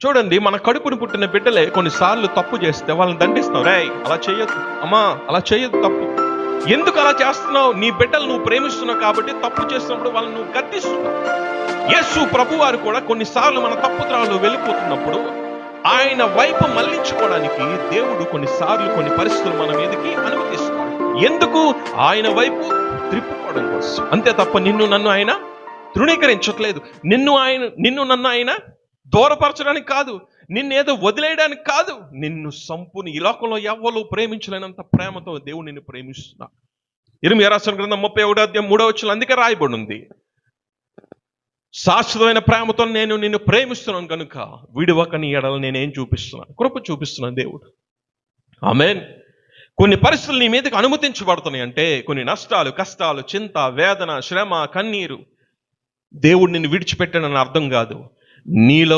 చూడండి, మన కడుపును పుట్టిన బిడ్డలే కొన్నిసార్లు తప్పు చేస్తే వాళ్ళని దండిస్తాం. రేయ్ అలా చేయొద్దు, అమ్మా అలా చేయొద్దు, తప్పు. ఎందుకు అలా చేస్తున్నావు? నీ బిడ్డలు నువ్వు ప్రేమిస్తున్నావు కాబట్టి తప్పు చేస్తున్నప్పుడు వాళ్ళని నువ్వు గద్దిస్తున్నావు. యేసు ప్రభు వారు కూడా కొన్నిసార్లు మన తప్పుత్రాలు వెళ్ళిపోతున్నప్పుడు ఆయన వైపు మళ్లించుకోవడానికి దేవుడు కొన్నిసార్లు కొన్ని పరిస్థితులు మన మీదకి అనుమతిస్తాడు. ఎందుకు? ఆయన వైపు త్రిప్పుకోవడం కోసం, అంతే తప్ప నిన్ను నన్ను ఆయన తృణీకరించట్లేదు. నిన్ను నన్ను ఆయన దూరపరచడానికి కాదు, నిన్నేదో వదిలేయడానికి కాదు. నిన్ను సంపూర్ణ ఈ లోకంలో ఎవ్వరూ ప్రేమించలేనంత ప్రేమతో దేవుడు నిన్ను ప్రేమిస్తున్నాడు. ఇర్మీయా రాసిన గ్రంథం 31:3 అందుకే రాయబడి ఉంది, శాశ్వతమైన ప్రేమతో నేను నిన్ను ప్రేమిస్తున్నాను కనుక విడువక నీ ఎడల నేనేం చూపిస్తున్నాను? కృప చూపిస్తున్నాను దేవుడు. ఆమేన్. కొన్ని పరిస్థితులు నీ మీదకి అనుమతించబడుతున్నాయి అంటే కొన్ని నష్టాలు, కష్టాలు, చింత, వేదన, శ్రమ, కన్నీరు దేవుడు నిన్ను విడిచిపెట్టాడని అర్థం కాదు. నీలో